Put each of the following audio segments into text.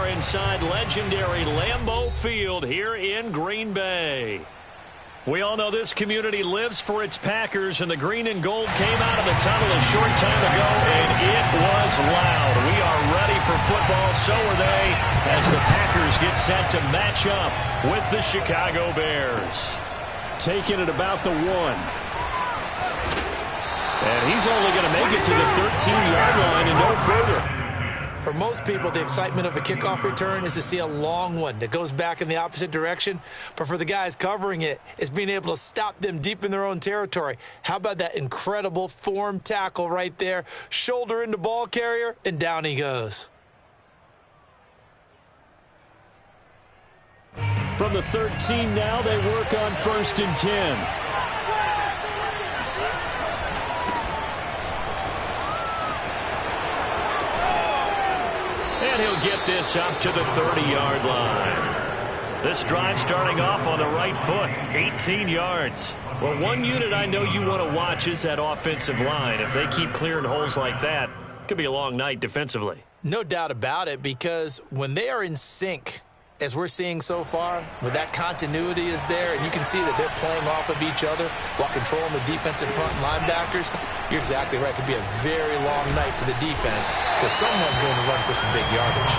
are inside legendary Lambeau Field here in Green Bay. We all know this community lives for its Packers, and the green and gold came out of the tunnel a short time ago, and it was loud. We are ready for football, so are they, as the Packers get set to match up with the Chicago Bears. Taking it about the 1. And he's only going to make it to the 13-yard line and no further. For most people, the excitement of a kickoff return is to see a long one that goes back in the opposite direction. But for the guys covering it, it's being able to stop them deep in their own territory. How about that incredible form tackle right there? Shoulder into ball carrier, and down he goes. From the 13 now, they work on 1st and 10. And he'll get this up to the 30-yard line. This drive starting off on the right foot, 18 yards. Well, one unit I know you want to watch is that offensive line. If they keep clearing holes like that, it could be a long night defensively. No doubt about it, because when they are in sync, as we're seeing so far, when that continuity is there, and you can see that they're playing off of each other while controlling the defensive front and linebackers, you're exactly right. It could be a very long night for the defense because someone's going to run for some big yardage.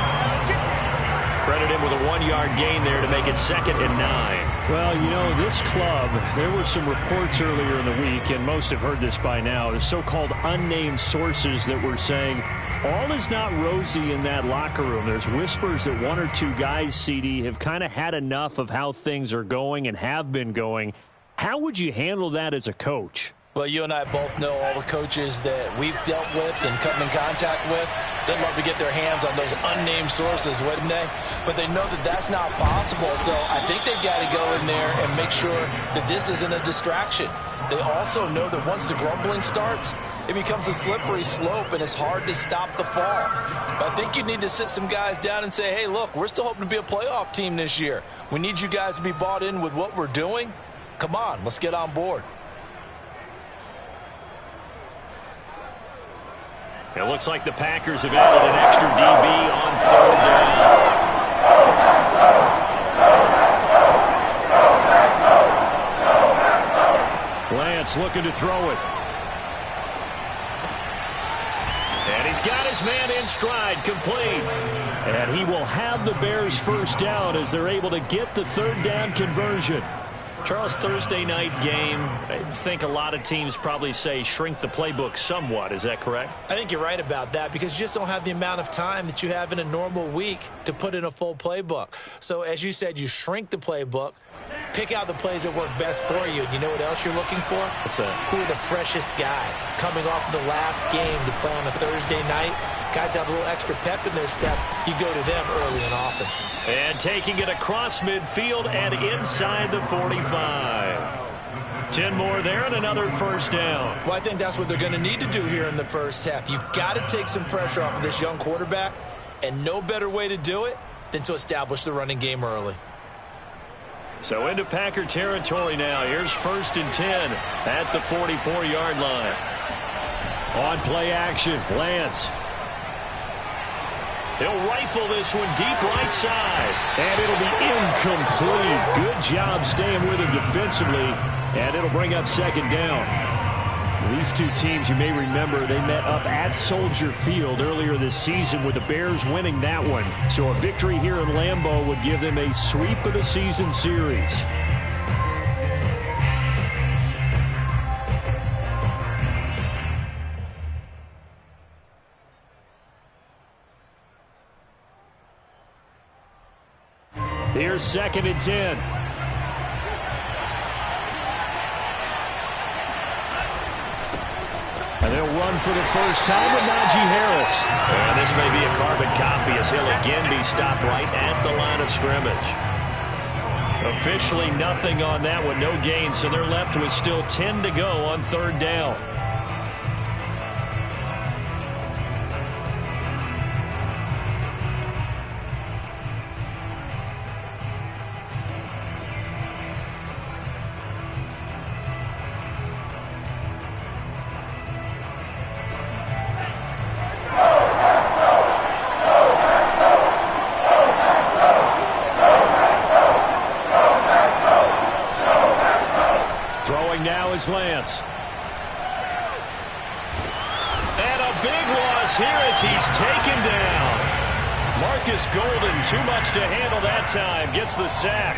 Credit him with a 1-yard gain there to make it 2nd and 9. Well, you know, this club, there were some reports earlier in the week, and most have heard this by now, the so-called unnamed sources that were saying all is not rosy in that locker room. There's whispers that 1 or 2 guys, CD, have kind of had enough of how things are going and have been going. How would you handle that as a coach? Well, you and I both know all the coaches that we've dealt with and come in contact with. They'd love to get their hands on those unnamed sources, wouldn't they? But they know that that's not possible, so I think they've got to go in there and make sure that this isn't a distraction. They also know that once the grumbling starts, it becomes a slippery slope, and it's hard to stop the fall. But I think you need to sit some guys down and say, hey, look, we're still hoping to be a playoff team this year. We need you guys to be bought in with what we're doing. Come on, let's get on board. It looks like the Packers have added an extra DB on 3rd down. Lance looking to throw it. And he's got his man in stride, complete. And he will have the Bears 1st down as they're able to get the 3rd down conversion. Charles, Thursday night game, I think a lot of teams probably say shrink the playbook somewhat. Is that correct? I think you're right about that because you just don't have the amount of time that you have in a normal week to put in a full playbook. So as you said, you shrink the playbook, pick out the plays that work best for you. And you know what else you're looking for? Who are the freshest guys coming off of the last game to play on a Thursday night? Guys have a little extra pep in their step. You go to them early and often. And taking it across midfield and inside the 45. 10 more there and another 1st down. Well, I think that's what they're going to need to do here in the first half. You've got to take some pressure off of this young quarterback, and no better way to do it than to establish the running game early. So into Packer territory now. Here's 1st and 10 at the 44-yard line. On play action, Lance. He'll rifle this one deep right side. And it'll be incomplete. Good job staying with him defensively. And it'll bring up 2nd down. These two teams, you may remember, they met up at Soldier Field earlier this season with the Bears winning that one. So a victory here in Lambeau would give them a sweep of the season series. Here's 2nd and 10. And they'll run for the first time with Najee Harris. And this may be a carbon copy as he'll again be stopped right at the line of scrimmage. Officially nothing on that one, no gain, so they're left with still 10 to go on 3rd down. is Lance. And a big loss here as he's taken down. Marcus Golden, too much to handle that time, gets the sack.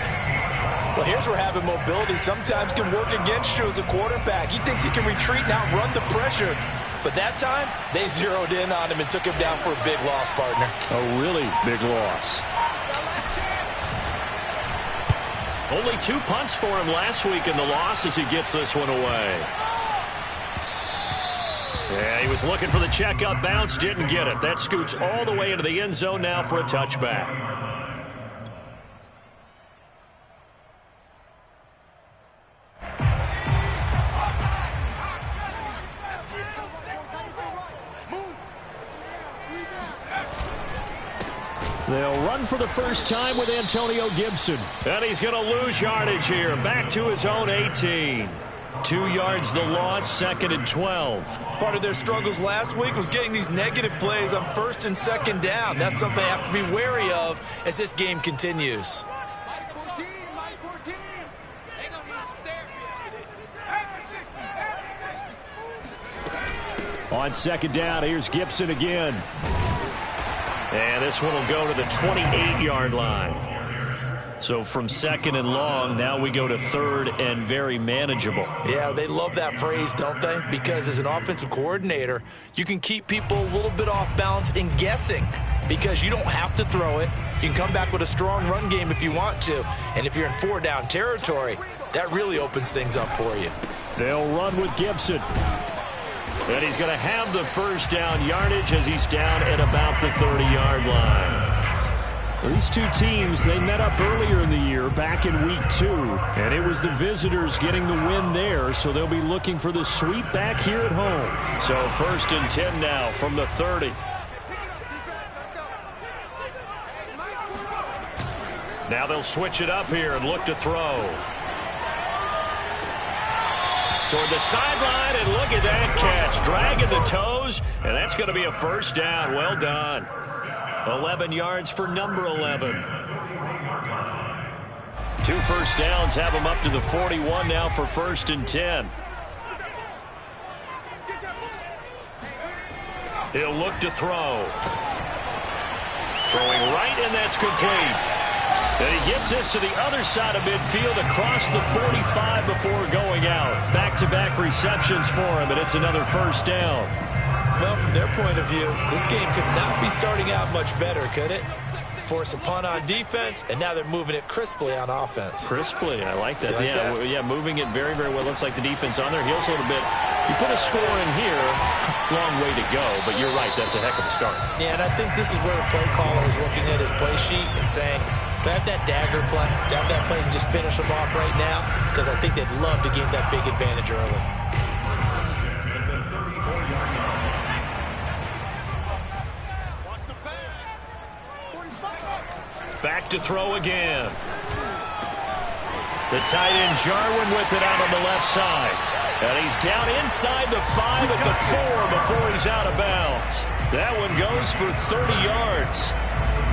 Well, here's where having mobility sometimes can work against you as a quarterback. He thinks he can retreat and outrun the pressure. But that time, they zeroed in on him and took him down for a big loss, partner. A really big loss. Only 2 punts for him last week in the loss as he gets this one away. Yeah, he was looking for the checkup bounce, didn't get it. That scoots all the way into the end zone now for a touchback. They'll run for the first time with Antonio Gibson. And he's going to lose yardage here. Back to his own 18. 2 yards the loss, 2nd and 12. Part of their struggles last week was getting these negative plays on 1st and 2nd down. That's something they have to be wary of as this game continues. On 2nd down, here's Gibson again. And this one will go to the 28-yard line. So from 2nd and long, now we go to 3rd and very manageable. Yeah, they love that phrase, don't they? Because as an offensive coordinator, you can keep people a little bit off balance and guessing because you don't have to throw it. You can come back with a strong run game if you want to. And if you're in 4-down territory, that really opens things up for you. They'll run with Gibson. And he's going to have the first down yardage as he's down at about the 30-yard line. These two teams, they met up earlier in the year, back in week 2. And it was the visitors getting the win there, so they'll be looking for the sweep back here at home. So 1st and 10 now from the 30. Now they'll switch it up here and look to throw. Toward the sideline, and look at that catch. Dragging the toes, and that's going to be a first down. Well done. 11 yards for number 11. 2 first downs have him up to the 41 now for 1st and 10. He'll look to throw. Throwing right, and that's complete. And he gets this to the other side of midfield across the 45 before going out. Back-to-back receptions for him, and it's another first down. Well, from their point of view, this game could not be starting out much better, could it? Force a punt on defense, and now they're moving it crisply on offense. Crisply, I like that. Yeah, moving it very, very well. Looks like the defense on their heels a little bit. You put a score in here, long way to go, but you're right, that's a heck of a start. Yeah, and I think this is where the play caller is looking at his play sheet and saying, do I have that dagger play? Do I have that play and just finish them off right now? Because I think they'd love to gain that big advantage early. Back to throw again. The tight end Jarwin with it out on the left side. And he's down inside the 5 at the 4 before he's out of bounds. That one goes for 30 yards.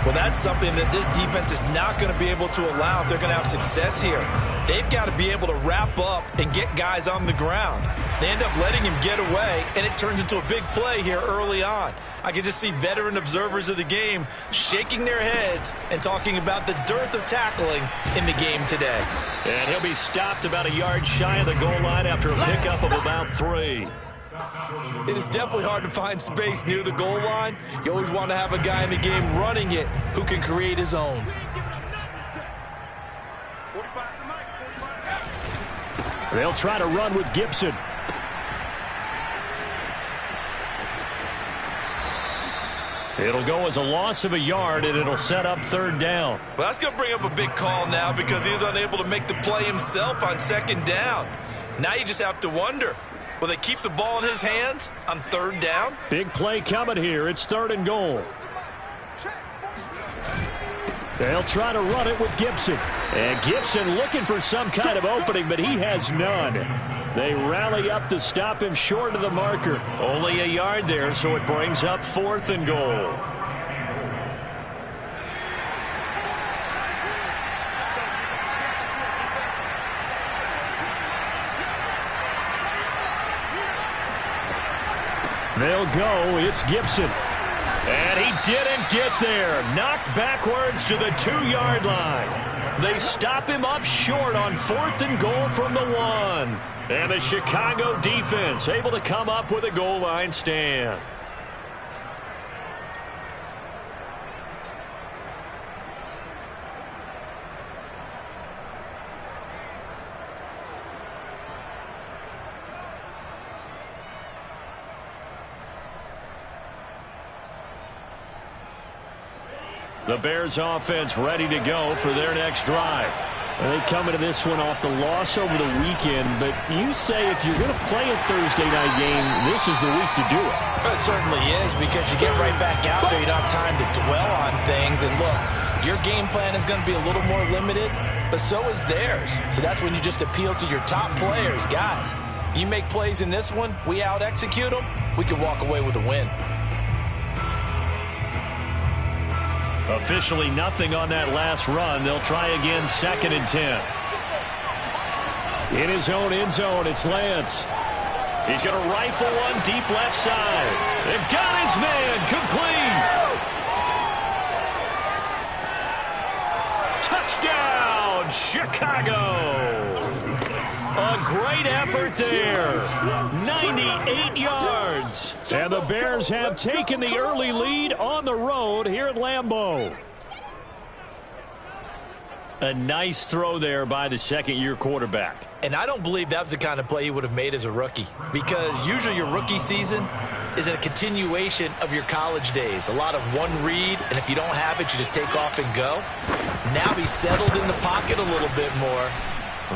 Well, that's something that this defense is not going to be able to allow if they're going to have success here. They've got to be able to wrap up and get guys on the ground. They end up letting him get away, and it turns into a big play here early on. I can just see veteran observers of the game shaking their heads and talking about the dearth of tackling in the game today. And he'll be stopped about a yard shy of the goal line after a pickup of about 3. It is definitely hard to find space near the goal line. You always want to have a guy in the game running it who can create his own. They'll try to run with Gibson. It'll go as a loss of a yard, and it'll set up 3rd down. Well, that's going to bring up a big call now because he's unable to make the play himself on 2nd down. Now you just have to wonder, will they keep the ball in his hands on 3rd down? Big play coming here. It's 3rd and goal. They'll try to run it with Gibson. And Gibson looking for some kind of opening, but he has none. They rally up to stop him short of the marker. Only a yard there, so it brings up 4th and goal. They'll go. It's Gibson. And he didn't get there. Knocked backwards to the 2-yard line. They stop him up short on 4th and goal from the 1. And the Chicago defense able to come up with a goal line stand. The Bears offense ready to go for their next drive. They come into this one off the loss over the weekend, but you say if you're going to play a Thursday night game, this is the week to do it. It certainly is, because you get right back out there. You don't have time to dwell on things. And look, your game plan is going to be a little more limited, but so is theirs. So that's when you just appeal to your top players. Guys, you make plays in this one, we out-execute them, we can walk away with a win. Officially nothing on that last run. They'll try again 2nd and 10. In his own end zone, it's Lance. He's going to rifle one deep left side. They've got his man complete. Touchdown, Chicago. A great effort there. 98 yards. And the Bears have taken the early lead on the road here at Lambeau. A nice throw there by the second-year quarterback. And I don't believe that was the kind of play he would have made as a rookie, because usually your rookie season is a continuation of your college days. A lot of one read, and if you don't have it, you just take off and go. Now he's settled in the pocket a little bit more,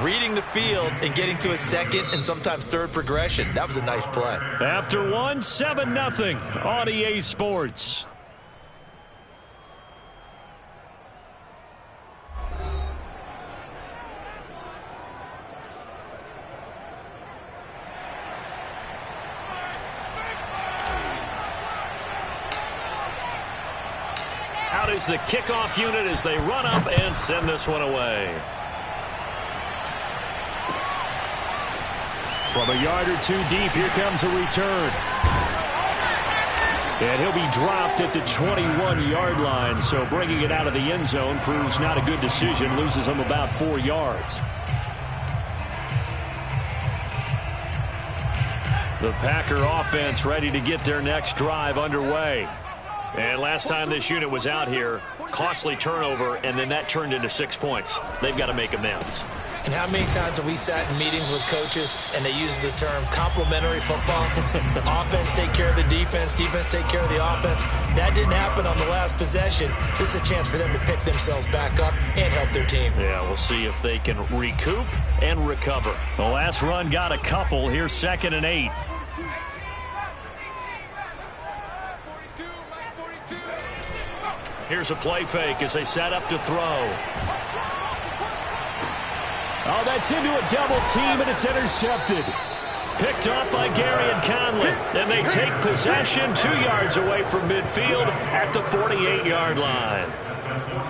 reading the field and getting to a second and sometimes third progression. That was a nice play. After one, 7-0 on EA Sports. Out is the kickoff unit as they run up and send this one away. From a yard or two deep, here comes a return. And he'll be dropped at the 21-yard line, so bringing it out of the end zone proves not a good decision, loses him about 4 yards. The Packer offense ready to get their next drive underway. And last time this unit was out here, costly turnover, and then that turned into 6 points. They've got to make amends. And how many times have we sat in meetings with coaches and they use the term complementary football? Offense take care of the defense, defense take care of the offense. That didn't happen on the last possession. This is a chance for them to pick themselves back up and help their team. Yeah, we'll see if they can recoup and recover. The last run got a couple. Here's 2nd and 8. Here's a play fake as they set up to throw. Oh, that's into a double team, and it's intercepted. Picked up by Gary and Conley. And they take possession 2 yards away from midfield at the 48-yard line.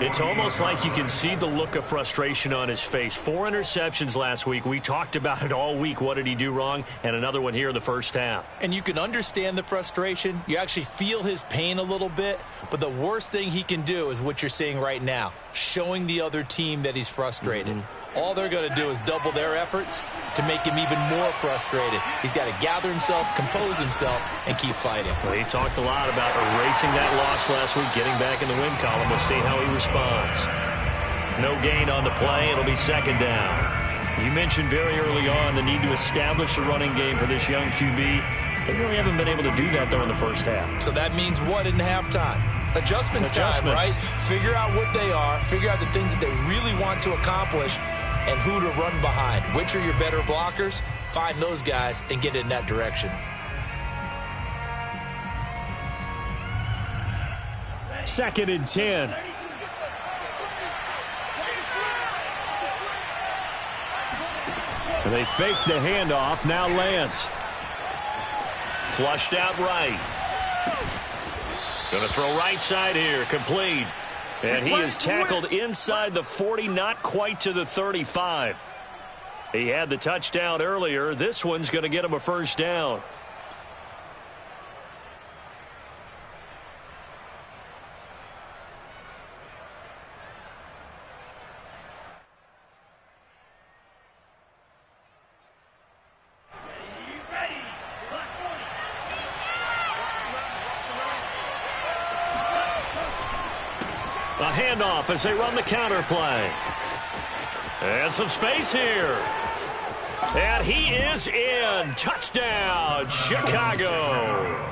It's almost like you can see the look of frustration on his face. 4 interceptions last week. We talked about it all week. What did he do wrong? And another one here in the first half. And you can understand the frustration. You actually feel his pain a little bit. But the worst thing he can do is what you're seeing right now, showing the other team that he's frustrated. All they're going to do is double their efforts to make him even more frustrated. He's got to gather himself, compose himself, and keep fighting. Well, he talked a lot about erasing that loss last week, getting back in the win column. We'll see how he responds. No gain on the play. It'll be 2nd down. You mentioned very early on the need to establish a running game for this young QB. They really haven't been able to do that, though, in the first half. So that means what in halftime? Adjustments time, right? Figure out what they are. Figure out the things that they really want to accomplish and who to run behind. Which are your better blockers? Find those guys and get in that direction. Second and 10. And they fake the handoff. Now Lance. Flushed out right. Going to throw right side here. Complete. And he is tackled inside the 40, not quite to the 35. He had the touchdown earlier. This one's going to get him a first down. A handoff as they run the counter play. And some space here. And he is in. Touchdown, Chicago.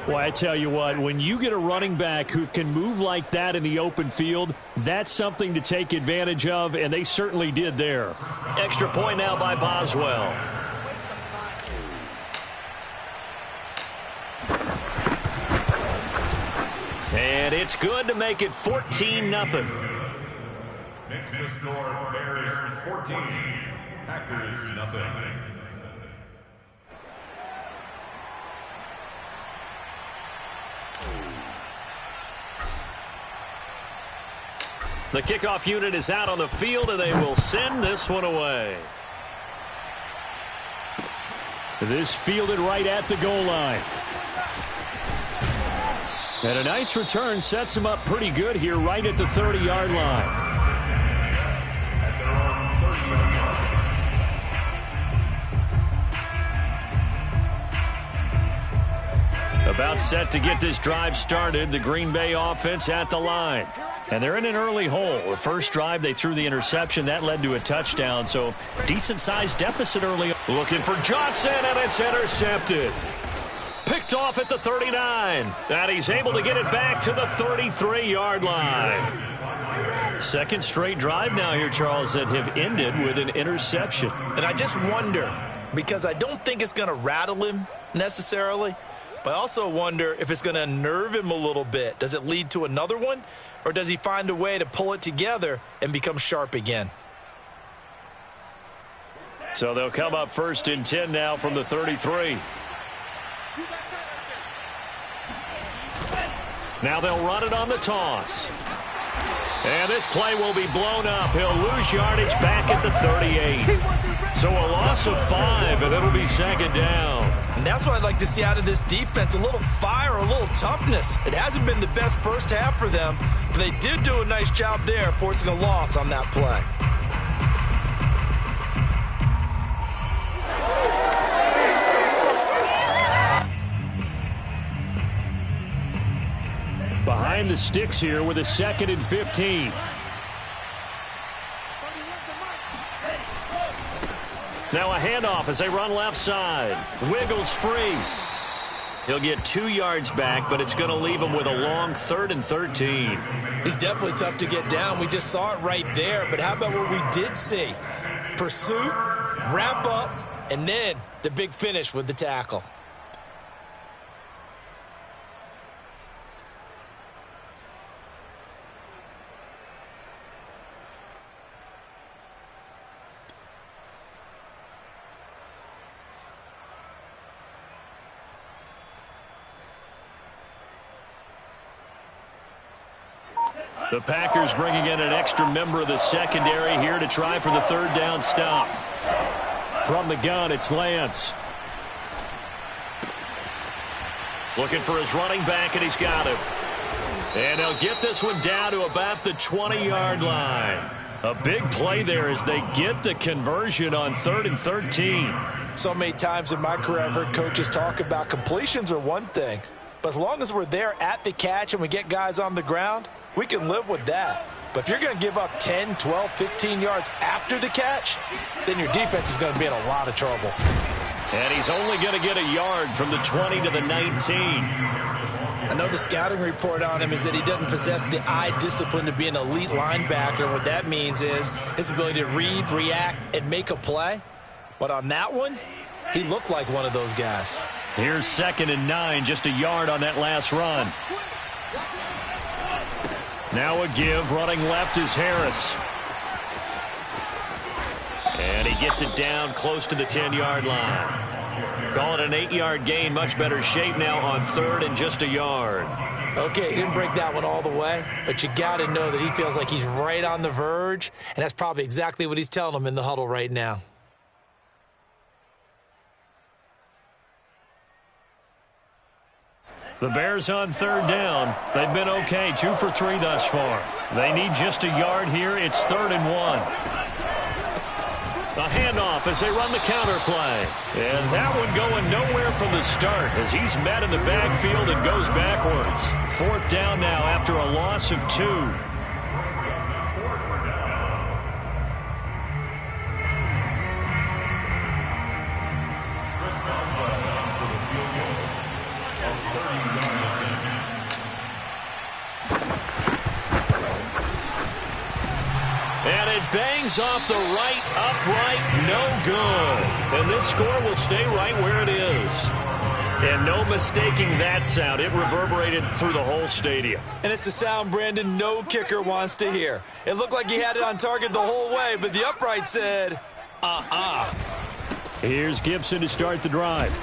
Well, I tell you what, when you get a running back who can move like that in the open field, that's something to take advantage of, and they certainly did there. Extra point now by Boswell. And it's good to make it 14-0. Next the score, Bears 14, Packers nothing. The kickoff unit is out on the field, and they will send this one away. This fielded right at the goal line. And a nice return sets him up pretty good here right at the 30-yard line. About set to get this drive started, the Green Bay offense at the line. And they're in an early hole. The first drive, they threw the interception. That led to a touchdown, so decent-sized deficit early. Looking for Johnson, and it's intercepted. Picked off at the 39, and he's able to get it back to the 33-yard line. Second straight drive now here, Charles, that have ended with an interception. And I just wonder, because I don't think it's going to rattle him necessarily, but I also wonder if it's going to unnerve him a little bit. Does it lead to another one, or does he find a way to pull it together and become sharp again? So they'll come up 1st and 10 now from the 33. Now they'll run it on the toss. And this play will be blown up. He'll lose yardage back at the 38. So a loss of 5, and it'll be 2nd down. And that's what I'd like to see out of this defense, a little fire, a little toughness. It hasn't been the best first half for them, but they did do a nice job there forcing a loss on that play. Behind the sticks here with a 2nd and 15. Now a handoff as they run left side. Wiggles free. He'll get 2 yards back, but it's going to leave him with a long 3rd and 13. He's definitely tough to get down. We just saw it right there, but how about what we did see? Pursuit, wrap up, and then the big finish with the tackle. The Packers bringing in an extra member of the secondary here to try for the 3rd down stop. From the gun, it's Lance. Looking for his running back, and he's got him. And they'll get this one down to about the 20-yard line. A big play there as they get the conversion on 3rd and 13. So many times in my career I've heard coaches talk about completions are one thing, but as long as we're there at the catch and we get guys on the ground, we can live with that. But if you're going to give up 10, 12, 15 yards after the catch, then your defense is going to be in a lot of trouble. And he's only going to get a yard from the 20 to the 19. I know the scouting report on him is that he doesn't possess the eye discipline to be an elite linebacker. And what that means is his ability to read, react, and make a play. But on that one, he looked like one of those guys. Here's 2nd and 9, just a yard on that last run. Now a give, running left is Harris. And he gets it down close to the 10-yard line. Call it an 8-yard gain, much better shape now on 3rd and just a yard. Okay, he didn't break that one all the way, but you got to know that he feels like he's right on the verge, and that's probably exactly what he's telling them in the huddle right now. The Bears on 3rd down. They've been okay, 2 for 3 thus far. They need just a yard here. It's 3rd and 1. A handoff as they run the counter play. And that one going nowhere from the start as he's met in the backfield and goes backwards. 4th down now after a loss of 2. it bangs off the right upright. No good. And this score will stay right where it is. And no mistaking that sound. It reverberated through the whole stadium. And it's the sound, Brandon, no kicker wants to hear. It looked like he had it on target the whole way, but the upright said, Here's Gibson to start the drive.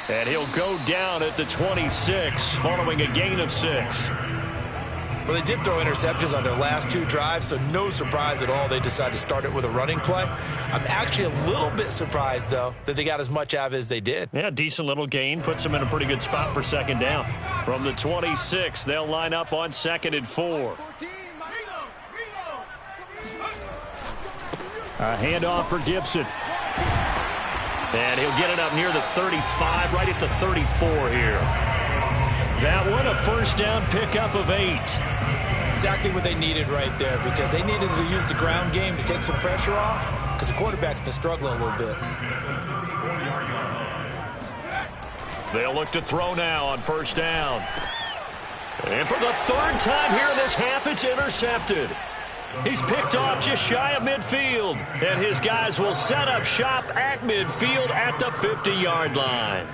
And he'll go down at the 26 following a gain of 6. Well, they did throw interceptions on their last 2 drives, so no surprise at all they decided to start it with a running play. I'm actually a little bit surprised, though, that they got as much out of it as they did. Yeah, decent little gain. Puts them in a pretty good spot for second down. From the 26, they'll line up on 2nd and 4. A handoff for Gibson. And he'll get it up near the 35, right at the 34 here. That one, a first down pickup of 8. Exactly what they needed right there, because they needed to use the ground game to take some pressure off, because the quarterback's been struggling a little bit. They'll look to throw now on first down. And for the 3rd time here this half, it's intercepted. He's picked off just shy of midfield. And his guys will set up shop at midfield at the 50-yard line.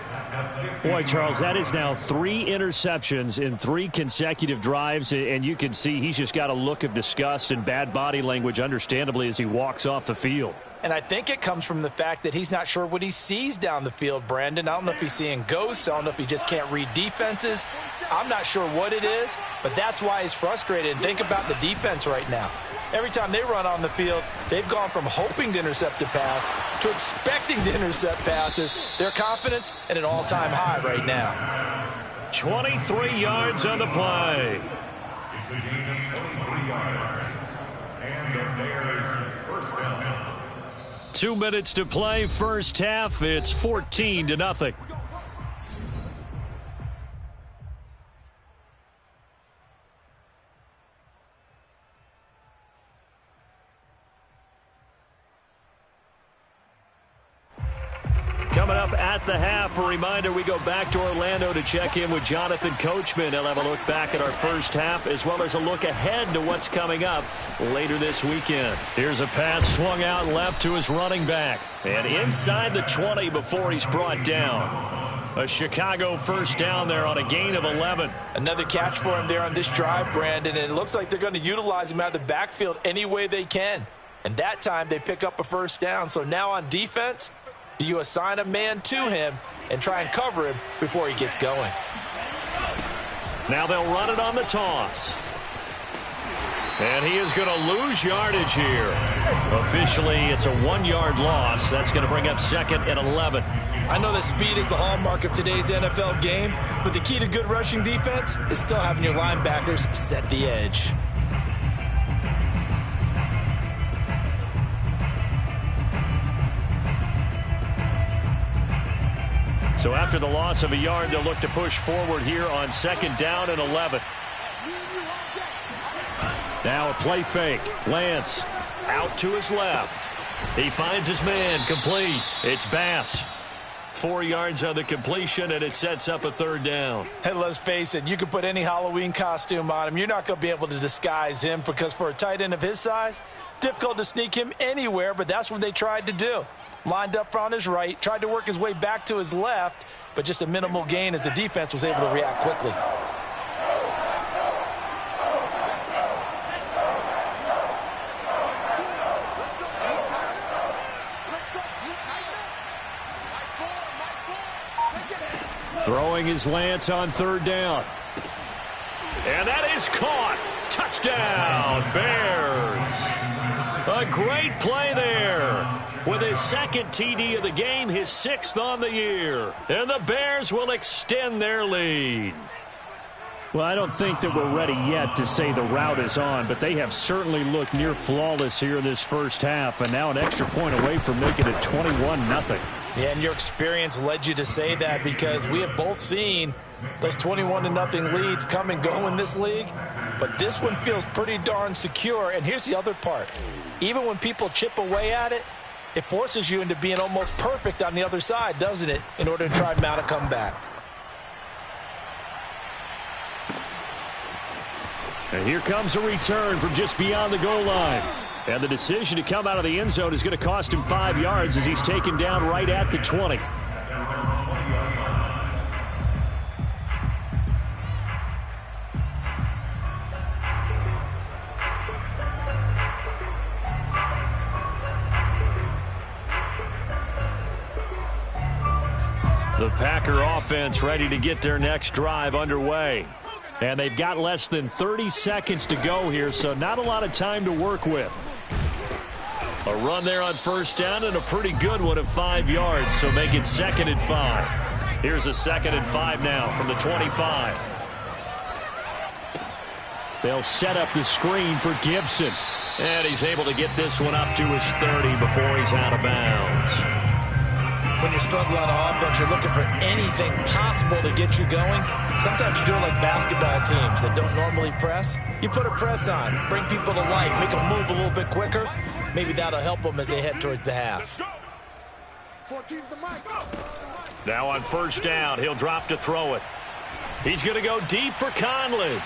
Boy, Charles, that is now 3 interceptions in 3 consecutive drives, and you can see he's just got a look of disgust and bad body language, understandably, as he walks off the field. And I think it comes from the fact that he's not sure what he sees down the field, Brandon. I don't know if he's seeing ghosts. I don't know if he just can't read defenses. I'm not sure what it is, but that's why he's frustrated. And think about the defense right now. Every time they run on the field, they've gone from hoping to intercept a pass to expecting to intercept passes. Their confidence at an all-time high right now. 23 yards on the play. It's a gain of 23 yards. And the Bears first down. 2 minutes to play, first half. It's 14-0. Coming up at the half, a reminder, we go back to Orlando to check in with Jonathan Coachman. He'll have a look back at our first half as well as a look ahead to what's coming up later this weekend. Here's a pass swung out left to his running back. And inside the 20 before he's brought down. A Chicago first down there on a gain of 11. Another catch for him there on this drive, Brandon. And it looks like they're going to utilize him out of the backfield any way they can. And that time they pick up a first down. So now on defense, do you assign a man to him and try and cover him before he gets going? Now they'll run it on the toss. And he is going to lose yardage here. Officially, it's a 1-yard loss. That's going to bring up 2nd and 11. I know that speed is the hallmark of today's NFL game, but the key to good rushing defense is still having your linebackers set the edge. So after the loss of a yard, they'll look to push forward here on 2nd down and 11. Now a play fake. Lance out to his left. He finds his man, complete. It's Bass. 4 yards on the completion, and it sets up a 3rd down. And let's face it, you can put any Halloween costume on him. You're not going to be able to disguise him, because for a tight end of his size, difficult to sneak him anywhere, but that's what they tried to do. Lined up on his right, tried to work his way back to his left, but just a minimal gain as the defense was able to react quickly. throwing his Lance on 3rd down. And that is caught. Touchdown, Bears. A great play there. With his 2nd TD of the game, his 6th on the year. And the Bears will extend their lead. Well, I don't think that we're ready yet to say the route is on, but they have certainly looked near flawless here in this first half, and now an extra point away from making it 21-0. Yeah, and your experience led you to say that, because we have both seen those 21-0 leads come and go in this league. But this one feels pretty darn secure. And here's the other part. Even when people chip away at it, it forces you into being almost perfect on the other side, doesn't it, in order to try and mount a comeback. And here comes a return from just beyond the goal line. And the decision to come out of the end zone is going to cost him 5 yards as he's taken down right at the 20. The Packer offense ready to get their next drive underway. And they've got less than 30 seconds to go here, so not a lot of time to work with. A run there on first down and a pretty good one of 5 yards, so make it 2nd and 5. Here's a 2nd and 5 now from the 25. They'll set up the screen for Gibson. And he's able to get this one up to his 30 before he's out of bounds. When you're struggling on offense, you're looking for anything possible to get you going. Sometimes you do it like basketball teams that don't normally press. You put a press on, bring people to life, make them move a little bit quicker. Maybe that'll help them as they head towards the half. Now on first down, he'll drop to throw it. He's going to go deep for Conley.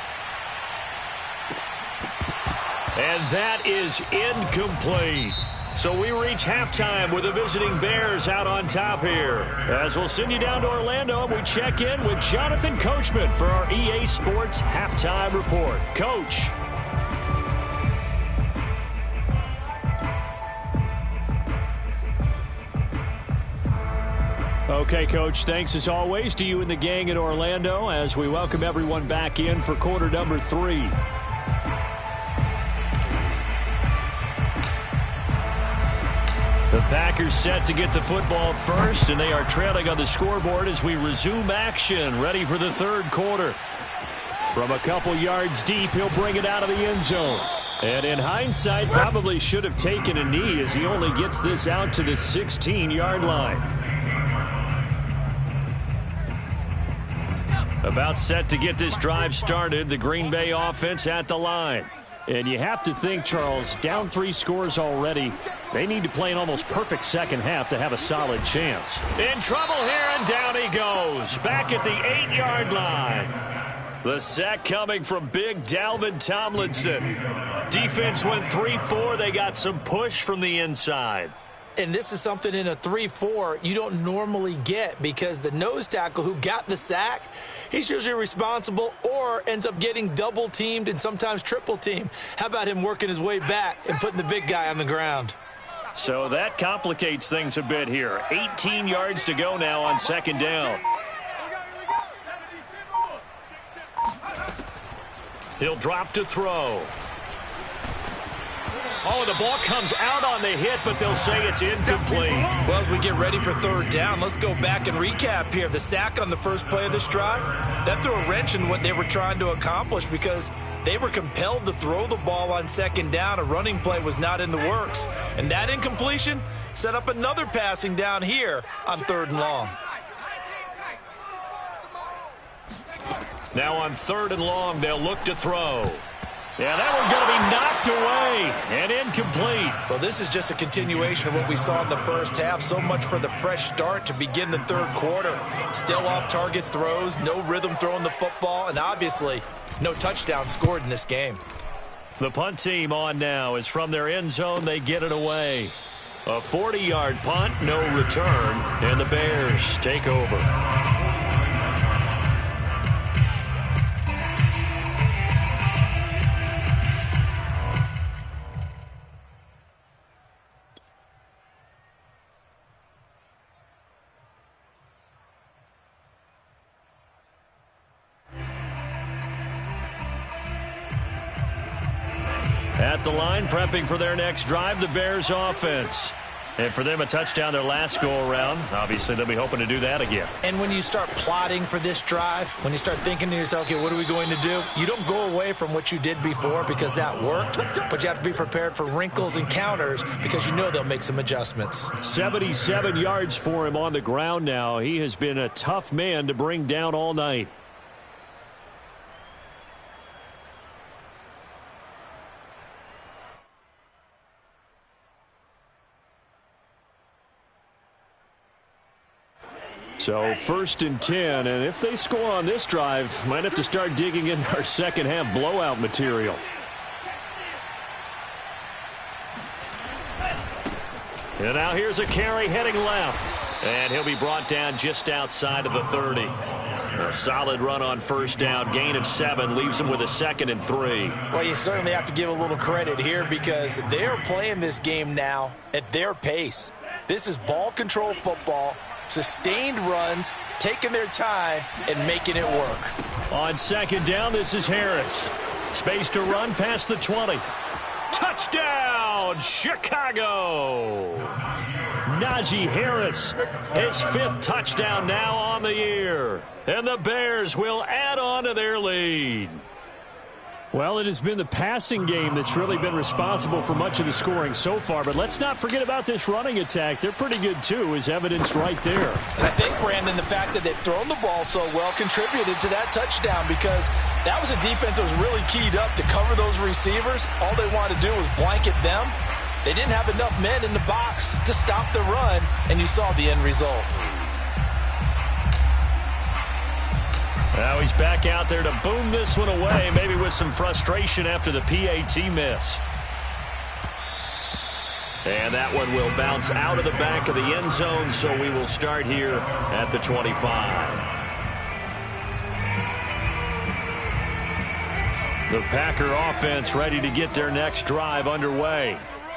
And that is incomplete. So we reach halftime with the visiting Bears out on top here. As we'll send you down to Orlando, and we check in with Jonathan Coachman for our EA Sports Halftime Report. Coach. Okay, Coach, thanks as always to you and the gang in Orlando as we welcome everyone back in for quarter number 3. The Packers set to get the football first, and they are trailing on the scoreboard as we resume action, ready for the third quarter. From a couple yards deep, he'll bring it out of the end zone. And in hindsight, probably should have taken a knee as he only gets this out to the 16-yard line. About set to get this drive started, the Green Bay offense at the line. And you have to think, Charles, down 3 scores already. They need to play an almost perfect second half to have a solid chance. In trouble here, and down he goes. Back at the 8-yard line. The sack coming from big Dalvin Tomlinson. Defense went 3-4. They got some push from the inside. And this is something in a 3-4 you don't normally get because the nose tackle who got the sack, he's usually responsible or ends up getting double-teamed and sometimes triple-teamed. How about him working his way back and putting the big guy on the ground? So that complicates things a bit here. 18 yards to go now on second down. He'll drop to throw. Oh, the ball comes out on the hit, but they'll say it's incomplete. Well, as we get ready for third down, let's go back and recap here. The sack on the first play of this drive, that threw a wrench in what they were trying to accomplish because they were compelled to throw the ball on second down. A running play was not in the works. And that incompletion set up another passing down here on 3rd and long. Now on 3rd and long, they'll look to throw. Yeah, that one's going to be knocked away and incomplete. Well, this is just a continuation of what we saw in the first half. So much for the fresh start to begin the third quarter. Still off-target throws, no rhythm throwing the football, and obviously no touchdown scored in this game. The punt team on now is from their end zone. They get it away. A 40-yard punt, no return, and the Bears take over. At the line, prepping for their next drive, the Bears offense. And for them, a touchdown their last go-around. Obviously, they'll be hoping to do that again. And when you start plotting for this drive, when you start thinking to yourself, okay, what are we going to do? You don't go away from what you did before because that worked, but you have to be prepared for wrinkles and counters because you know they'll make some adjustments. 77 yards for him on the ground now. He has been a tough man to bring down all night. So 1st and 10, and if they score on this drive, might have to start digging in our second half blowout material. And now here's a carry heading left. And he'll be brought down just outside of the 30. A solid run on first down. Gain of 7 leaves him with a 2nd and 3. Well, you certainly have to give a little credit here because they're playing this game now at their pace. This is ball control football, sustained runs, taking their time, and making it work. On second down, this is Harris. Space to run past the 20. Touchdown, Chicago! Najee Harris, his 5th touchdown now on the year. And the Bears will add on to their lead. Well, it has been the passing game that's really been responsible for much of the scoring so far. But let's not forget about this running attack. They're pretty good, too, as evidenced right there. And I think, Brandon, the fact that they've thrown the ball so well contributed to that touchdown because that was a defense that was really keyed up to cover those receivers. All they wanted to do was blanket them. They didn't have enough men in the box to stop the run, and you saw the end result. Now he's back out there to boom this one away, maybe with some frustration after the PAT miss. And that one will bounce out of the back of the end zone, so we will start here at the 25. The Packer offense ready to get their next drive underway.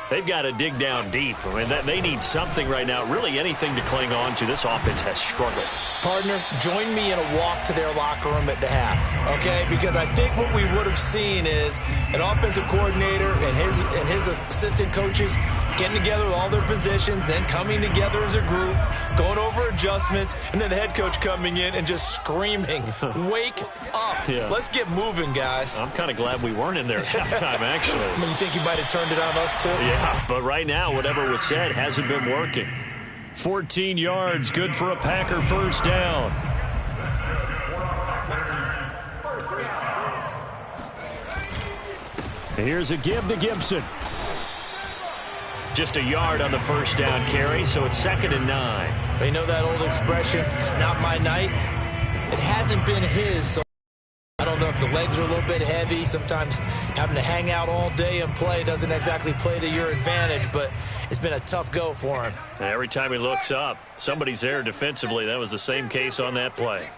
They've got to dig down deep. I mean, they need something right now, really anything to cling on to. This offense has struggled. Partner, join me in a walk to their locker room at the half, okay? Because I think what we would have seen is an offensive coordinator and his assistant coaches getting together with all their positions, then coming together as a group, going over adjustments, and then the head coach coming in and just screaming, wake up. Yeah. Let's get moving, guys. I'm kind of glad we weren't in there at halftime, actually. I mean, you think he might have turned it on us, too? Yeah, but right now, whatever was said hasn't been working. 14 yards, good for a Packer first down. Here's a give to Gibson. Just a yard on the first down carry, so it's 2nd and 9. You know that old expression, it's not my night? It hasn't been his, so I don't know if the legs are a little bit heavy. Sometimes having to hang out all day and play doesn't exactly play to your advantage, but it's been a tough go for him. Every time he looks up, somebody's there defensively. That was the same case on that play.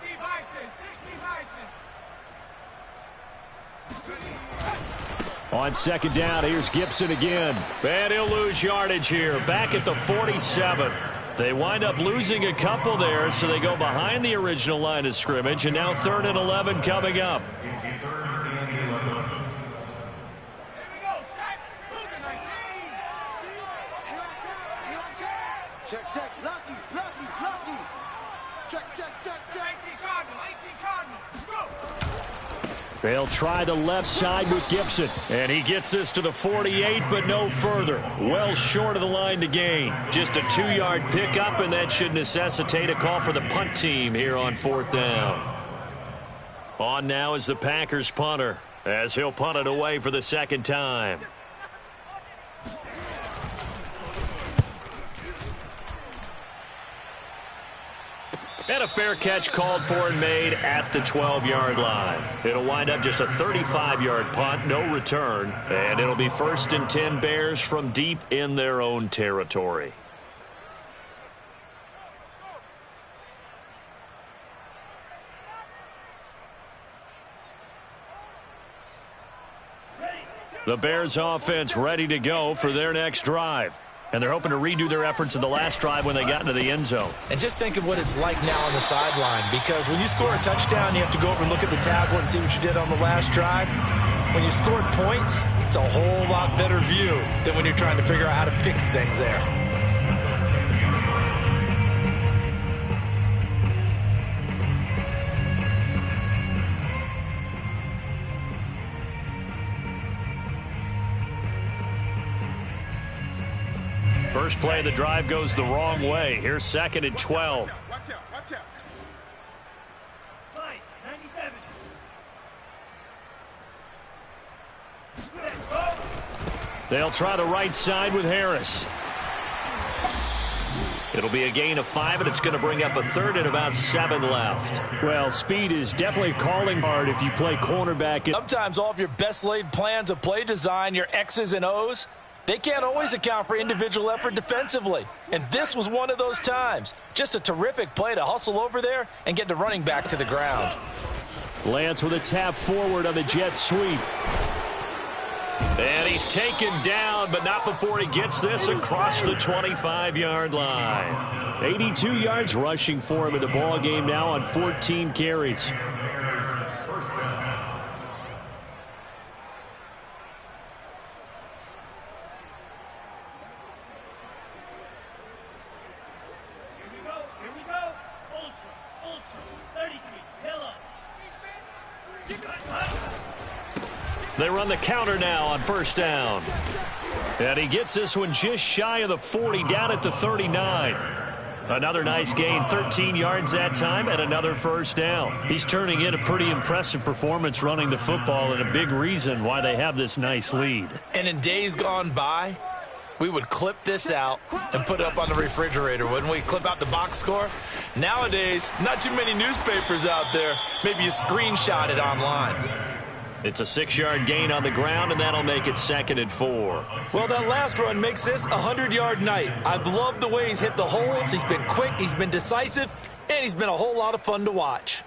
On second down, here's Gibson again. And he'll lose yardage here, back at the 47. They wind up losing a couple there, so they go behind the original line of scrimmage, and now 3rd and 11 coming up. Check, check, lucky. Check, check. 18 Cardinal. Go. They'll try the left side with Gibson. And he gets this to the 48, but no further. Well short of the line to gain. Just a 2-yard pickup, and that should necessitate a call for the punt team here on 4th down. On now is the Packers punter, as he'll punt it away for the 2nd time. And a fair catch called for and made at the 12-yard line. It'll wind up just a 35-yard punt, no return. And it'll be 1st and 10 Bears from deep in their own territory. The Bears offense ready to go for their next drive. And they're hoping to redo their efforts in the last drive when they got into the end zone. And just think of what it's like now on the sideline, because when you score a touchdown, you have to go over and look at the tablet and see what you did on the last drive. When you scored points, it's a whole lot better view than when you're trying to figure out how to fix things there. First play of the drive goes the wrong way. Here's 2nd and 12. Watch out. Slice, 97. They'll try the right side with Harris. It'll be a gain of 5, and it's going to bring up a 3rd and about 7 left. Well, speed is definitely a calling card if you play cornerback. Sometimes all of your best laid plans of play design, your X's and O's, They can't always account for individual effort defensively, and this was one of those times. Just a terrific play to hustle over there and get the running back to the ground. Lance with a tap forward on the jet sweep. And he's taken down, but not before he gets this across the 25-yard line. 82 yards rushing for him in the ball game now on 14 carries. They run the counter now on first down. And he gets this one just shy of the 40, down at the 39. Another nice gain, 13 yards that time, and another first down. He's turning in a pretty impressive performance running the football, and a big reason why they have this nice lead. And in days gone by, we would clip this out and put it up on the refrigerator, wouldn't we? Clip out the box score. Nowadays, not too many newspapers out there. Maybe you screenshot it online. It's a 6-yard gain on the ground, and that'll make it 2nd and 4. Well, that last run makes this a 100-yard night. I've loved the way he's hit the holes. He's been quick, he's been decisive, and he's been a whole lot of fun to watch.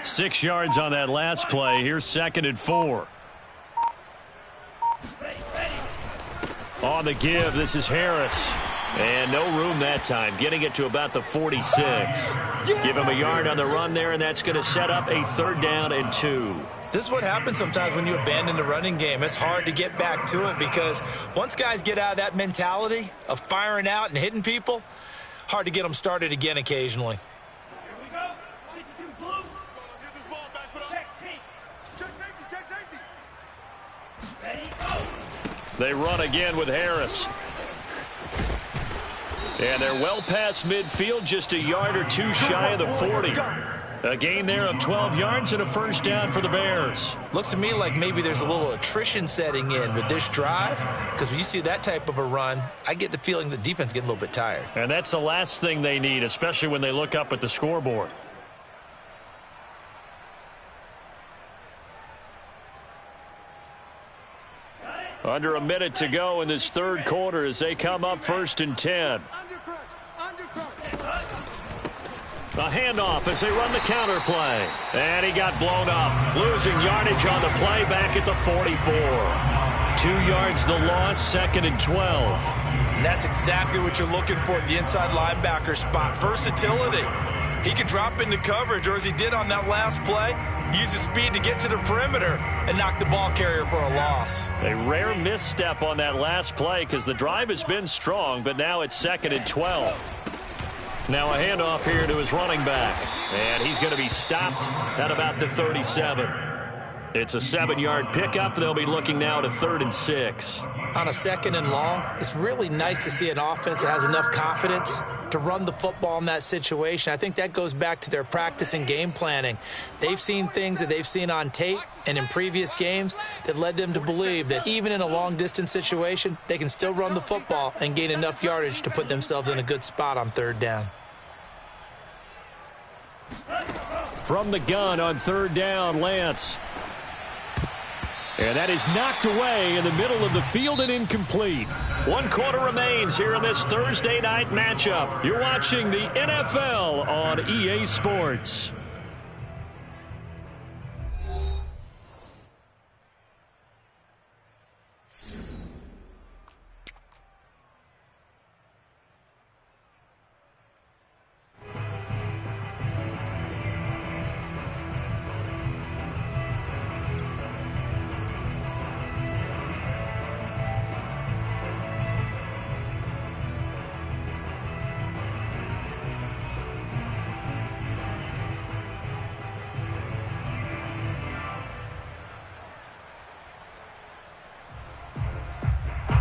Six yards on that last play. Here's 2nd and 4. On the give, this is Harris. And no room that time, getting it to about the 46. Give him a yard on the run there, and that's going to set up a 3rd down and 2. This is what happens sometimes when you abandon the running game. It's hard to get back to it because once guys get out of that mentality of firing out and hitting people, hard to get them started again occasionally. They run again with Harris. And they're well past midfield, just a yard or two shy of the 40. A gain there of 12 yards and a first down for the Bears. Looks to me like maybe there's a little attrition setting in with this drive, because when you see that type of a run, I get the feeling the defense getting a little bit tired. And that's the last thing they need, especially when they look up at the scoreboard. Under a minute to go in this 3rd quarter as they come up 1st and 10. A handoff as they run the counter play. And he got blown up. Losing yardage on the play back at the 44. 2 yards the loss, 2nd and 12. And that's exactly what you're looking for at the inside linebacker spot. Versatility. He can drop into coverage, or as he did on that last play, use his speed to get to the perimeter and knock the ball carrier for a loss. A rare misstep on that last play because the drive has been strong, but now it's 2nd and 12. Now a handoff here to his running back, and he's going to be stopped at about the 37. It's a 7-yard pickup. They'll be looking now to 3rd and 6. On a 2nd and long, it's really nice to see an offense that has enough confidence to run the football in that situation. I think that goes back to their practice and game planning. They've seen things that they've seen on tape and in previous games that led them to believe that even in a long-distance situation, they can still run the football and gain enough yardage to put themselves in a good spot on 3rd down. From the gun on 3rd down, Lance. And that is knocked away in the middle of the field and incomplete. 1 quarter remains here in this Thursday night matchup. You're watching the NFL on EA Sports.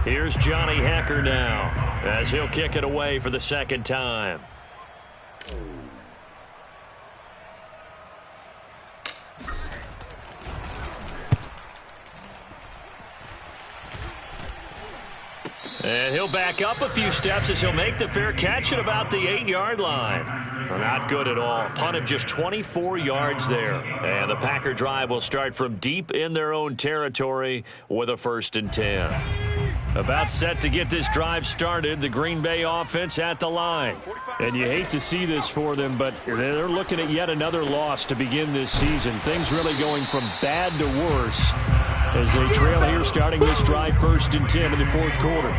Here's Johnny Hekker now as he'll kick it away for the 2nd time. And he'll back up a few steps as he'll make the fair catch at about the 8-yard line. Not good at all. Punt of just 24 yards there. And the Packer drive will start from deep in their own territory with a 1st and 10. About set to get this drive started, the Green Bay offense at the line. And you hate to see this for them, but they're looking at yet another loss to begin this season. Things really going from bad to worse as they trail here starting this drive 1st and 10 in the 4th quarter.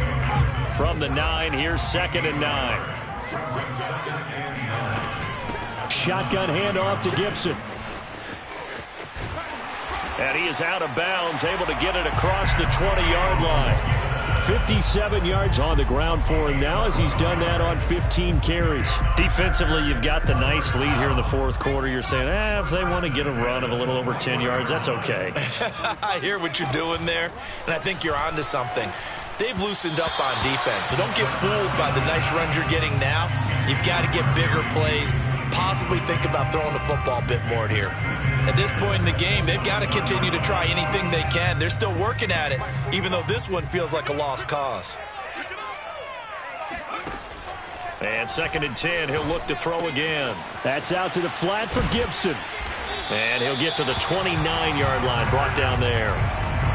From the 9, here's 2nd and 9. Shotgun handoff to Gibson. And he is out of bounds, able to get it across the 20-yard line. 57 yards on the ground for him now as he's done that on 15 carries. Defensively, you've got the nice lead here in the 4th quarter. You're saying, if they want to get a run of a little over 10 yards, that's okay. I hear what you're doing there, and I think you're onto something. They've loosened up on defense, so don't get fooled by the nice runs you're getting now. You've got to get bigger plays, possibly think about throwing the football a bit more here. At this point in the game, they've got to continue to try anything they can. They're still working at it, even though this one feels like a lost cause. And 2nd and 10, he'll look to throw again. That's out to the flat for Gibson. And he'll get to the 29-yard line, brought down there.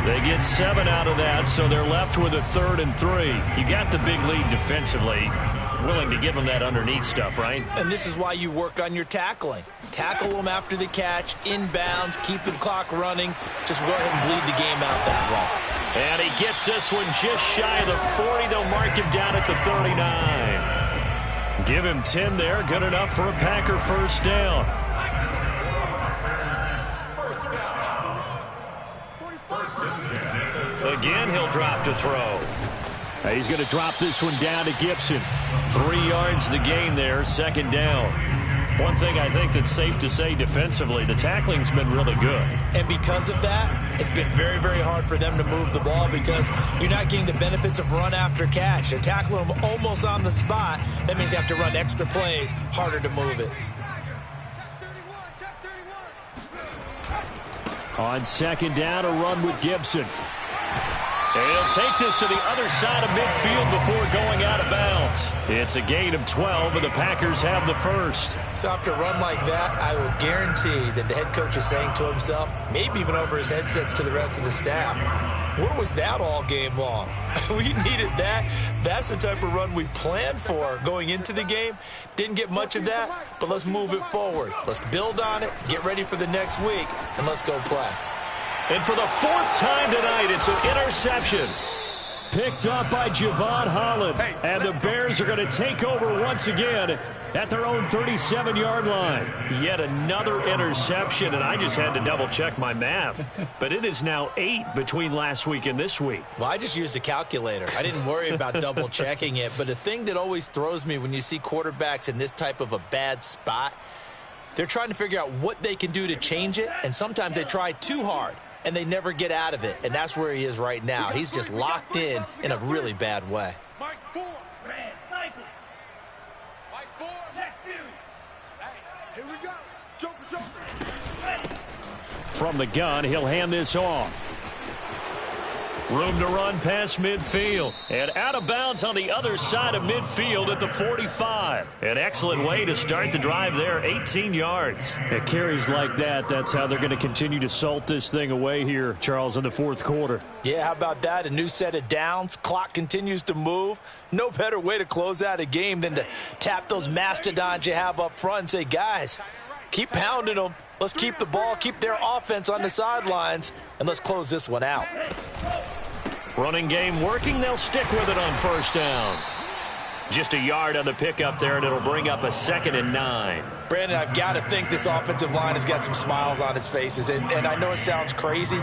They get 7 out of that, so they're left with a 3rd and 3. You got the big lead defensively. Willing to give them that underneath stuff, right? And this is why you work on your tackling. Tackle them after the catch, inbounds, keep the clock running. Just go ahead and bleed the game out that way. And he gets this one just shy of the 40. They'll mark him down at the 39. Give him 10 there. Good enough for a Packer 1st down. Again, he'll drop to throw. He's going to drop this one down to Gibson. 3 yards the gain there, 2nd down. One thing I think that's safe to say defensively, the tackling's been really good. And because of that, it's been very, very hard for them to move the ball because you're not getting the benefits of run after catch. They're tackling them almost on the spot. That means you have to run extra plays, harder to move it. On 2nd down, a run with Gibson. And he'll take this to the other side of midfield before going out of bounds. It's a gain of 12, and the Packers have the 1st. So after a run like that, I will guarantee that the head coach is saying to himself, maybe even over his headsets to the rest of the staff, where was that all game long? We needed that. That's the type of run we planned for going into the game. Didn't get much of that, but let's move it forward. Let's build on it, get ready for the next week, and let's go play. And for the 4th time tonight, it's an interception. Picked up by Javon Holland. And the Bears are going to take over once again at their own 37-yard line. Yet another interception, and I just had to double-check my math. But it is now 8 between last week and this week. Well, I just used a calculator. I didn't worry about double-checking it. But the thing that always throws me when you see quarterbacks in this type of a bad spot, they're trying to figure out what they can do to change it, and sometimes they try too hard. And they never get out of it. And that's where he is right now. He's just locked in a really bad way. Mike 4. Red cycle. Mike 4. Check view. Hey, here we go. Joker. From the gun, he'll hand this off. Room to run past midfield. And out of bounds on the other side of midfield at the 45. An excellent way to start the drive there, 18 yards. At carries like that, that's how they're going to continue to salt this thing away here, Charles, in the 4th quarter. Yeah, how about that? A new set of downs. Clock continues to move. No better way to close out a game than to tap those mastodons you have up front and say, guys, keep pounding them. Let's keep the ball, keep their offense on the sidelines, and let's close this one out. Running game working. They'll stick with it on 1st down. Just a yard on the pickup there, and it'll bring up a 2nd and 9. Brandon, I've got to think this offensive line has got some smiles on its faces. And I know it sounds crazy,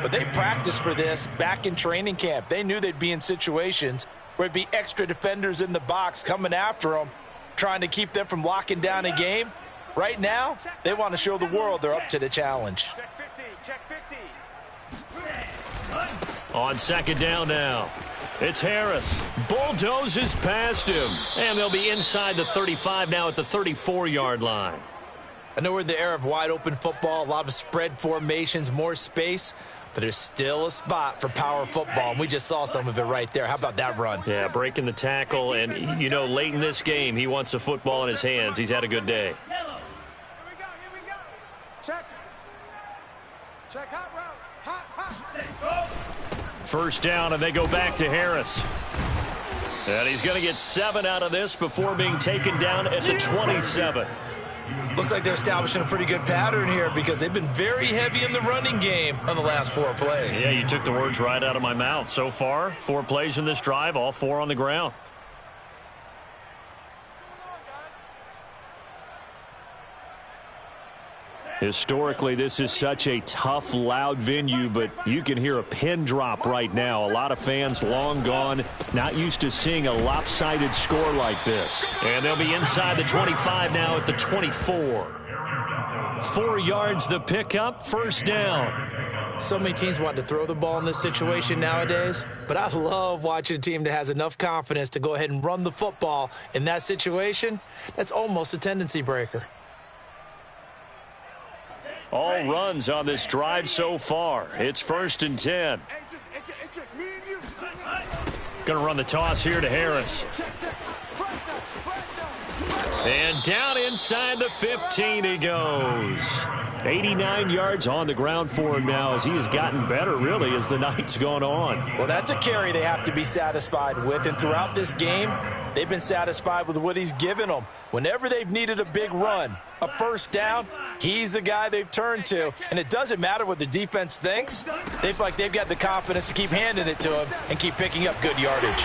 but they practiced for this back in training camp. They knew they'd be in situations where it'd be extra defenders in the box coming after them, trying to keep them from locking down a game. Right now, they want to show the world they're up to the challenge. Check 50. Check 50. On 2nd down now. It's Harris. Bulldozes past him. And they'll be inside the 35 now at the 34-yard line. I know we're in the era of wide-open football, a lot of spread formations, more space, but there's still a spot for power football, and we just saw some of it right there. How about that run? Yeah, breaking the tackle, and, you know, late in this game, he wants the football in his hands. He's had a good day. Here we go. Check. Check hot route. Hot. First down, and they go back to Harris. And he's going to get 7 out of this before being taken down at the 27. Looks like they're establishing a pretty good pattern here because they've been very heavy in the running game on the last 4 plays. Yeah, you took the words right out of my mouth. So far, 4 plays in this drive, all 4 on the ground. Historically, this is such a tough, loud venue, but you can hear a pin drop right now. A lot of fans long gone, not used to seeing a lopsided score like this. And they'll be inside the 25 now at the 24. 4 yards the pickup, first down. So many teams want to throw the ball in this situation nowadays, but I love watching a team that has enough confidence to go ahead and run the football in that situation. That's almost a tendency breaker. All runs on this drive so far. It's 1st and 10. It's just me and you. Going to run the toss here to Harris. And down inside the 15 he goes. 89 yards on the ground for him now as he has gotten better, really, as the night's gone on. Well, that's a carry they have to be satisfied with, and throughout this game, they've been satisfied with what he's given them. Whenever they've needed a big run, a first down, he's the guy they've turned to. And it doesn't matter what the defense thinks. They feel like they've got the confidence to keep handing it to him and keep picking up good yardage.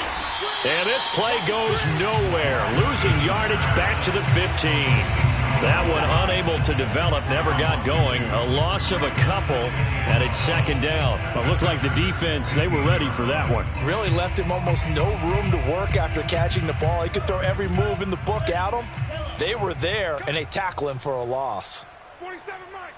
And this play goes nowhere. Losing yardage back to the 15. That one unable to develop, never got going. A loss of a couple, and it's 2nd down. It looked like the defense, they were ready for that one. Really left him almost no room to work after catching the ball. He could throw every move in the book at him. They were there, and they tackle him for a loss. 47 Mike.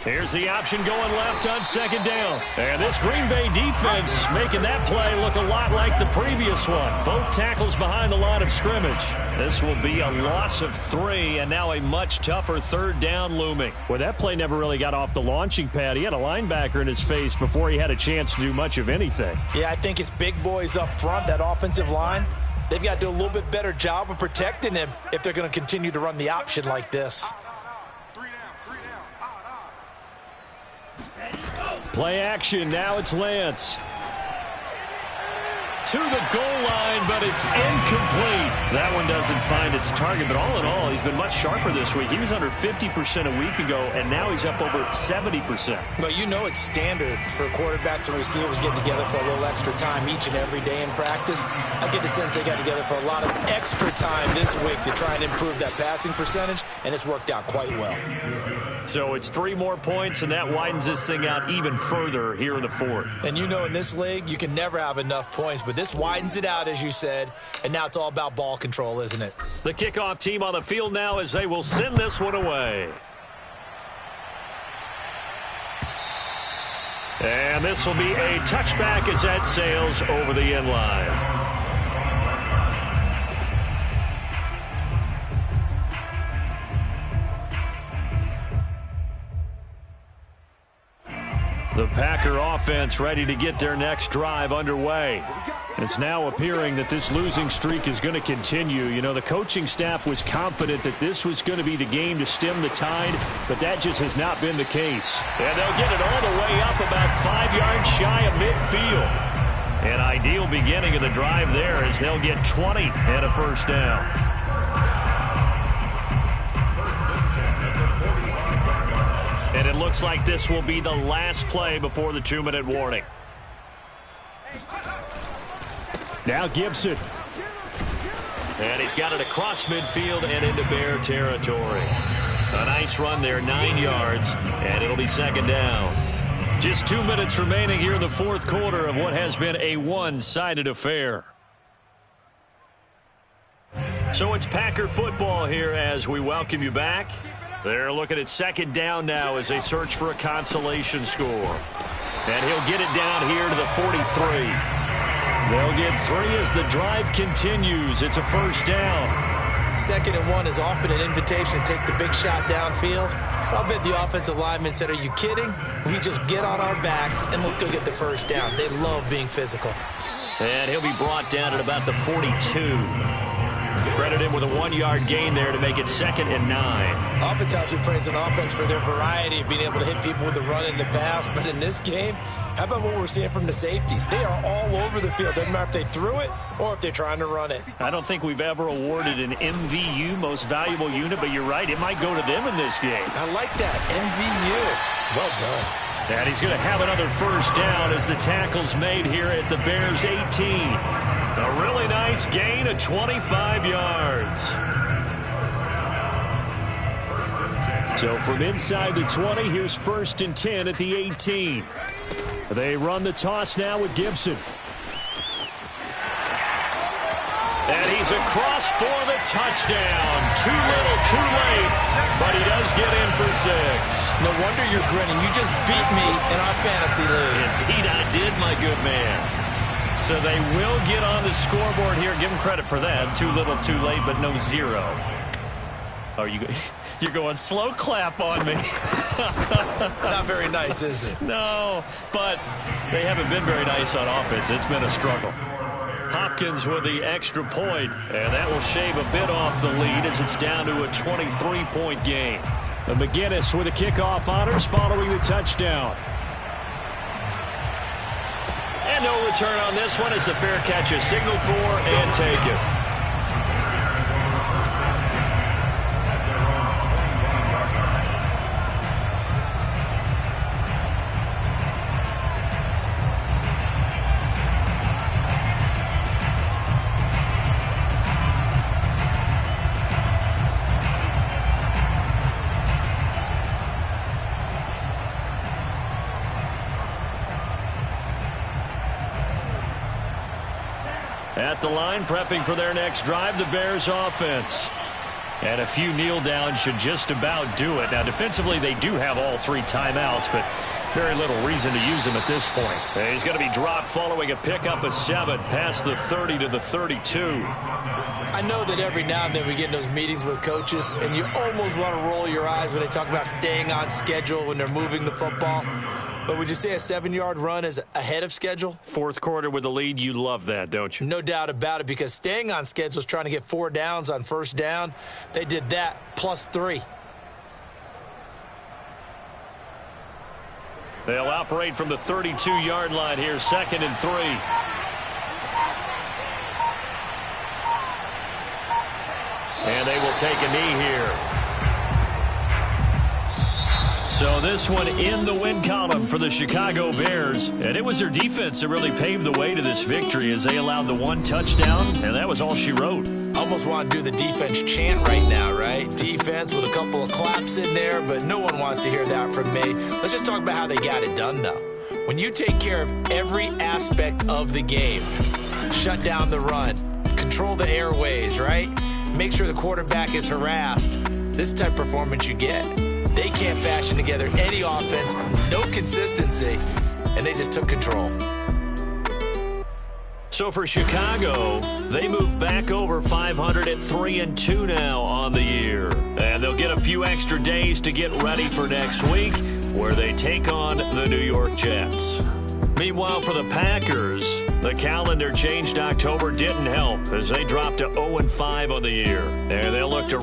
Here's the option going left on 2nd down. And this Green Bay defense making that play look a lot like the previous one. Both tackles behind the line of scrimmage. This will be a loss of 3, and now a much tougher 3rd down looming. Well, that play never really got off the launching pad. He had a linebacker in his face before he had a chance to do much of anything. Yeah, I think it's big boys up front, that offensive line. They've got to do a little bit better job of protecting him if they're going to continue to run the option like this. Play action. Now it's Lance. To the goal line, but it's incomplete. That one doesn't find its target, but all in all, he's been much sharper this week. He was under 50% a week ago, and now he's up over 70%. But you know it's standard for quarterbacks and receivers getting together for a little extra time each and every day in practice. I get the sense they got together for a lot of extra time this week to try and improve that passing percentage, and it's worked out quite well. So it's 3 more points, and that widens this thing out even further here in the 4th. And you know in this league, you can never have enough points, but this widens it out, as you said, and now it's all about ball control, isn't it? The kickoff team on the field now as they will send this one away. And this will be a touchback as that sails over the end line. The Packer offense ready to get their next drive underway. It's now appearing that this losing streak is going to continue. You know, the coaching staff was confident that this was going to be the game to stem the tide, but that just has not been the case. And they'll get it all the way up about 5 yards shy of midfield. An ideal beginning of the drive there as they'll get 20 and a first down. And it looks like this will be the last play before the 2-minute warning. Now Gibson. And he's got it across midfield and into Bear territory. A nice run there, 9 yards, and it'll be 2nd down. Just 2 minutes remaining here in the 4th quarter of what has been a one-sided affair. So it's Packer football here as we welcome you back. They're looking at 2nd down now as they search for a consolation score. And he'll get it down here to the 43. They'll get 3 as the drive continues. It's a first down. 2nd and 1 is often an invitation to take the big shot downfield. But I'll bet the offensive lineman said, are you kidding? We just get on our backs and let's go get the first down. They love being physical. And he'll be brought down at about the 42. Credit him with a 1-yard gain there to make it 2nd and 9. Oftentimes we praise an offense for their variety of being able to hit people with the run and the pass. But in this game, how about what we're seeing from the safeties? They are all over the field. Doesn't matter if they threw it or if they're trying to run it. I don't think we've ever awarded an MVU, most valuable unit, but you're right, it might go to them in this game. I like that. MVU. Well done. And he's going to have another first down as the tackle's made here at the Bears' 18. A really nice gain of 25 yards. So from inside the 20, here's 1st and 10 at the 18. They run the toss now with Gibson. And he's across for the touchdown. Too little, too late, but he does get in for 6. No wonder you're grinning. You just beat me in our fantasy league. Indeed I did, my good man. So they will get on the scoreboard here. Give them credit for that. Too little, too late, but no 0. Oh, you're going slow clap on me. Not very nice, is it? No, but they haven't been very nice on offense. It's been a struggle. Hopkins with the extra point, and that will shave a bit off the lead as it's down to a 23-point game. And McGinnis with the kickoff honors following the touchdown. And no return on this one as the fair catch is signaled for and taken. At the line, prepping for their next drive, the Bears offense. And a few kneel downs should just about do it. Now, defensively, they do have all 3 timeouts, but very little reason to use them at this point. And he's going to be dropped following a pickup of 7 past the 30 to the 32. I know that every now and then we get in those meetings with coaches, and you almost want to roll your eyes when they talk about staying on schedule when they're moving the football. But would you say a 7-yard run is ahead of schedule? 4th quarter with the lead, you love that, don't you? No doubt about it, because staying on schedule is trying to get 4 downs on first down. They did that plus 3. They'll operate from the 32-yard line here, 2nd and 3. And they will take a knee here. So this one in the win column for the Chicago Bears. And it was their defense that really paved the way to this victory as they allowed the 1 touchdown, and that was all she wrote. Almost want to do the defense chant right now, right? Defense with a couple of claps in there, but no one wants to hear that from me. Let's just talk about how they got it done, though. When you take care of every aspect of the game, shut down the run, control the airways, right? Make sure the quarterback is harassed. This is the type of performance you get. They can't fashion together any offense, no consistency, and they just took control. So for Chicago, they move back over 500 at 3-2 now on the year. And they'll get a few extra days to get ready for next week, where they take on the New York Jets. Meanwhile, for the Packers, the calendar changed. October didn't help as they dropped to 0-5 on the year. And they'll look to